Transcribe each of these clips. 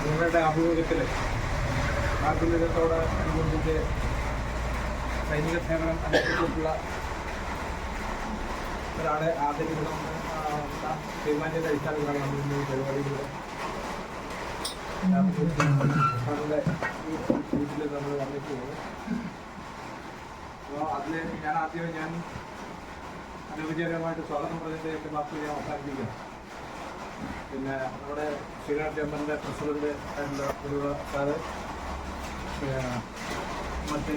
അവരുടെ ആഭിമുഖ്യത്തിൽ അനുബന്ധിച്ച് സൈനിക സേവനം അനുസരിച്ചിട്ടുള്ള ഒരാളെ ആദരിക്കണമെന്ന് തീരുമാനിച്ചതിൻ്റെ അടിസ്ഥാനത്തിലാണ് നമ്മൾ ഇന്ന് പരിപാടിയിലൂടെ സാറിൻ്റെ വീട്ടിൽ നമ്മൾ വന്നിട്ടുള്ളത്. അപ്പോൾ അതിൽ ഞാൻ അനൗപചാരികമായിട്ട് സ്വാഗതം പറഞ്ഞിട്ട് എൻ്റെ വാക്ക് ഞാൻ അവസാനിപ്പിക്കാം. പിന്നെ നമ്മുടെ ശ്രീനാഥ് ചേമ്പറിൻ്റെ പ്രസിഡന്റ് ഒരു സാറ്, മറ്റ്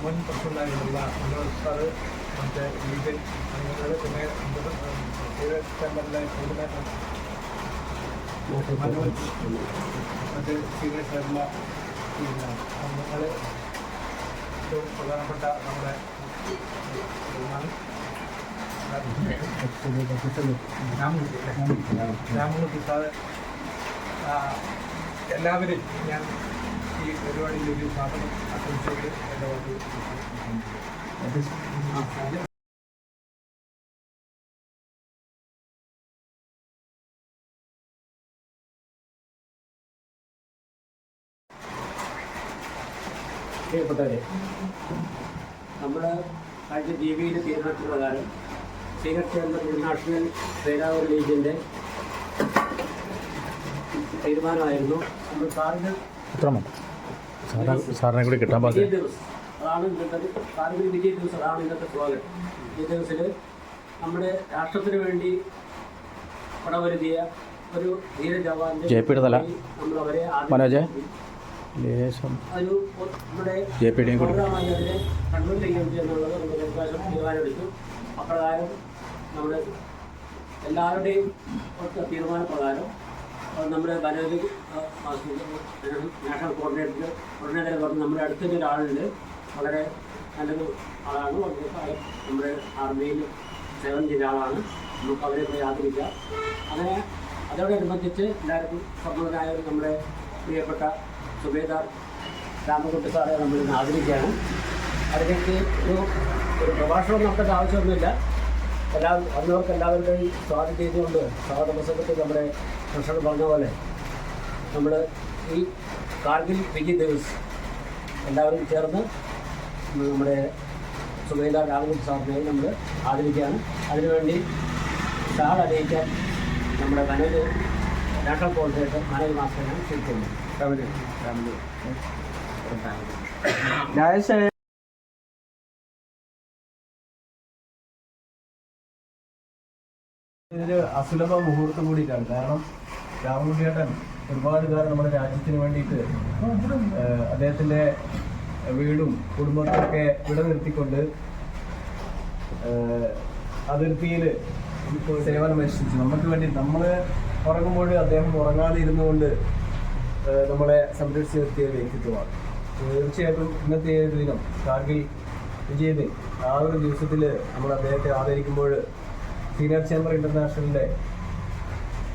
മുൻ പ്രസിഡന്റായിട്ടുള്ള മനോജ് സാറ്, മറ്റേ ലീഗൽ അംഗങ്ങൾ, പിന്നെ ശ്രീനാഥ് ചേമ്പറിൻ്റെ കോർഡിനേറ്റർ മനോജ്, മറ്റ് സീനിയേഴ്സ് ആയിട്ടുള്ള പിന്നെ അംഗങ്ങൾ, ഏറ്റവും പ്രധാനപ്പെട്ട നമ്മുടെ രാമമൂർത്തി സാറ്, എല്ലാവരും ഞാൻ ഈ പരിപാടിയിലേക്ക് സ്വാഗതം ആശംസിച്ചുകൊണ്ട് എൻ്റെ വാക്ക് പ്രിയപ്പെട്ടവരെ, നമ്മുടെ കഴിഞ്ഞ ജീവിയുടെ തീരുമാനപ്രകാരം ശ്രീനാഥ് ചേമ്പർ ഇന്റർനാഷണൽ പേരാവൂർ ലീഗിൻ്റെ തീരുമാനമായിരുന്നു നമ്മൾ സാറിനെ കൂടി കിട്ടാൻ വിജയ ദിവസം അതാണ് ഇന്നത്തെ കാർഗിൽ വിജയ ദിവസം, അതാണ് ഇന്നത്തെ സ്വാഗതം. ഈ ദിവസത്തിൽ നമ്മുടെ രാഷ്ട്രത്തിന് വേണ്ടി പടവരുതിയ ഒരു ധീര ജവാന്റെ നമ്മളവരെ ഒരു നമ്മുടെ പ്രോഗ്രാമായി അതിനെ കൺട്രോൾ ചെയ്യുകയും എന്നുള്ളത് നമ്മുടെ അവകാശം തീരുമാനമെടുത്തു. അപ്രകാരം നമ്മുടെ എല്ലാവരുടെയും തീരുമാനപ്രകാരം നമ്മുടെ ബനോലി നാഷണൽ കോർഡിനേറ്റർ പറഞ്ഞ് നമ്മുടെ അടുത്തൊരു ഒരാളുണ്ട്, വളരെ നല്ലൊരു ആളാണ്, വളരെ കാലം നമ്മുടെ ആർമിയിൽ സേവനം ചെയ്ത ആളാണ്. നമുക്ക് അവരെ പോയി ആദരിക്കാം. അങ്ങനെ അതോടനുബന്ധിച്ച് എല്ലാവർക്കും സമ്മതനായ നമ്മുടെ പ്രിയപ്പെട്ട സുബേദാർ രാമകുട്ടി സാറെ നമ്മൾ ഇന്ന് ആദരിക്കുകയാണ്. അതിലേക്ക് ഒരു പ്രഭാഷണം നടത്തേണ്ട ആവശ്യമൊന്നുമില്ല. വന്നവർക്ക് എല്ലാവരുടെയും സ്വാഗതം ചെയ്തുകൊണ്ട് സ്വാഗത പ്രസംഗത്തിൽ നമ്മുടെ പ്രശ്നം പറഞ്ഞ പോലെ നമ്മൾ ഈ കാർഗിൽ വിജയ് ദിവസ് എല്ലാവരും ചേർന്ന് നമ്മുടെ സുബേദാർ രാമകുട്ടി സാറിനെ നമ്മൾ ആദരിക്കുകയാണ്. അതിനുവേണ്ടി സ്റ്റാൾ അറിയിക്കാൻ നമ്മുടെ മനോജ് നാഷണൽ കോർഡിനേറ്റർ മനോജ് മാസ്റ്ററിനെ ക്ഷണിക്കുന്നു. ഇതൊരു അസുലഭ മുഹൂർത്തം കൂടിയിട്ടാണ്. കാരണം രാമകുട്ടിയേട്ടൻ ഒരുപാട് കാലം നമ്മുടെ രാജ്യത്തിന് വേണ്ടിയിട്ട് അദ്ദേഹത്തിൻ്റെ വീടും കുടുംബത്തൊക്കെ വിട നിർത്തിക്കൊണ്ട് അതിർത്തിയിൽ സേവനം അനുഷ്ഠിച്ചു. നമുക്ക് വേണ്ടി നമ്മൾ ഉറങ്ങുമ്പോൾ അദ്ദേഹം ഉറങ്ങാതെ ഇരുന്നുകൊണ്ട് നമ്മളെ സംരക്ഷിച്ച് നിർത്തിയ വ്യക്തിത്വമാണ്. തീർച്ചയായിട്ടും ഇന്നത്തെ ദിനം കാർഗിൽ വിജയദിൻ, ആ ഒരു ദിവസത്തിൽ നമ്മൾ അദ്ദേഹത്തെ ആദരിക്കുമ്പോൾ ശ്രീനാഥ് ചേമ്പർ ഇന്റർനാഷണലിൻ്റെ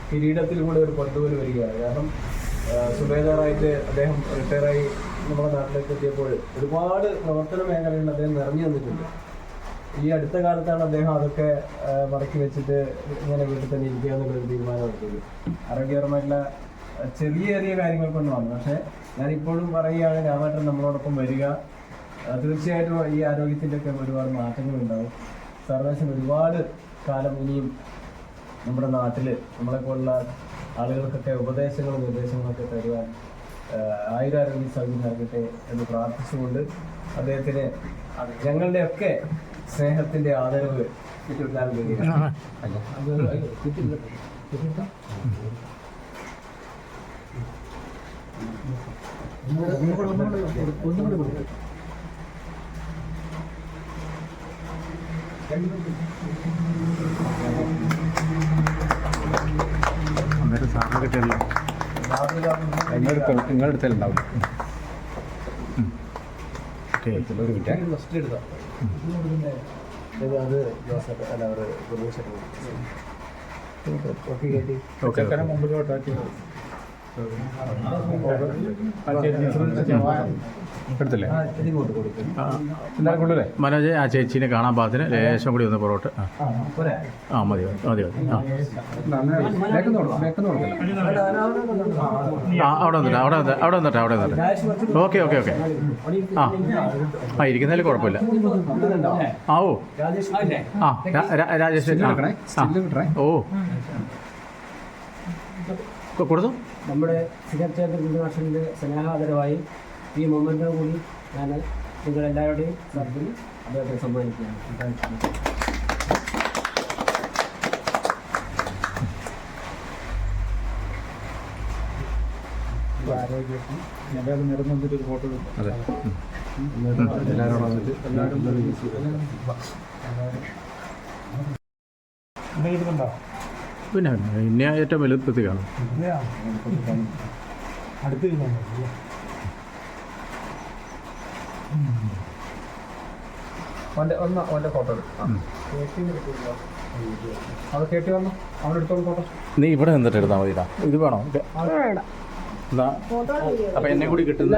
കിരീടത്തിൽ കൂടെ ഒരു പട്ടുപോലെ വരികയാണ്. കാരണം സുബേദാറായിട്ട് അദ്ദേഹം റിട്ടയറായി നമ്മുടെ നാട്ടിലേക്ക് എത്തിയപ്പോൾ ഒരുപാട് പ്രവർത്തന മേഖലകളിൽ അദ്ദേഹം നിറഞ്ഞു വന്നിട്ടുണ്ട്. ഈ അടുത്ത കാലത്താണ് അദ്ദേഹം അതൊക്കെ മടക്കി വെച്ചിട്ട് ഇങ്ങനെ വീട്ടിൽ തന്നെ ഇരിക്കുക എന്നുള്ളൊരു തീരുമാനം എടുത്തത്. ആരോഗ്യപരമായിട്ടുള്ള ചെറിയ ചെറിയ കാര്യങ്ങൾക്കൊന്നും വന്നു. പക്ഷേ ഞാനിപ്പോഴും പറയുകയാണ്, രാമേട്ടൻ നമ്മളോടൊപ്പം വരിക. തീർച്ചയായിട്ടും ഈ ആരോഗ്യത്തിൻ്റെ ഒക്കെ ഒരുപാട് മാറ്റങ്ങളുണ്ടാവും. സർവേഷൻ ഒരുപാട് കാലം ഇനിയും നമ്മുടെ നാട്ടിൽ നമ്മളെപ്പോലുള്ള ആളുകൾക്കൊക്കെ ഉപദേശങ്ങളും നിർദ്ദേശങ്ങളൊക്കെ തരുവാൻ ആയുരാരോഗ്യ സൗകര്യം നൽകട്ടെ എന്ന് പ്രാർത്ഥിച്ചുകൊണ്ട് അദ്ദേഹത്തിന് ഞങ്ങളുടെയൊക്കെ സ്നേഹത്തിൻ്റെ ആദരവ് നൽകുകയാണ്. അന്നേരം സാറിന് കിട്ടിയല്ലോ, നിങ്ങളെടുത്താലുണ്ടാവില്ല. ഒരു കിട്ടിയ ഫസ്റ്റ് എടുത്താൽ അത് ജോസഫ് അല്ല അവർ മുമ്പിലോട്ടാക്കി എടുത്തില്ലേ ഇതിങ്ങോട്ട് കൊടുക്കും. എല്ലാവരും കൊള്ളൂല്ലേ മനോജ് ആ ചേച്ചീനെ കാണാൻ പാകത്തിന് ലേശം കൂടി ഒന്ന് പുറകോട്ട് പോരെ? ആ മതി മതി മതി മതി ആ അവിടെ വന്നിട്ട് അവിടെ വന്നിട്ട് ഓക്കെ ഓക്കെ ഓക്കെ ആ ഇരിക്കുന്നതിൽ കുഴപ്പമില്ല ആ ഓ ആ രാജേഷ് ഓ കൊടുത്തു നമ്മുടെ സിഗർച്ചേട്ടൻ ഇന്റർനാഷണലിൻ്റെ സ്നേഹാദരവായി ഈ മൊമെൻ്റോ കൂടി ഞാൻ നിങ്ങളെല്ലാവരുടെയും സർബിൽ അദ്ദേഹത്തെ സമ്മാനിക്കുകയാണ്. അതെ പിന്നെ ഇന്ന ഏറ്റവും വലുപ്പത്തിൽ കാണും അവൻ്റെ ഫോട്ടോ അത് കേട്ടി വന്നു അവൻ്റെ എടുത്തോളം ഫോട്ടോ. നീ ഇവിടെ നിന്നിട്ട് എടുത്താൽ മതിടാ ഇത് വേണോ എന്നാ അപ്പം എന്നെ കൂടി കിട്ടുന്ന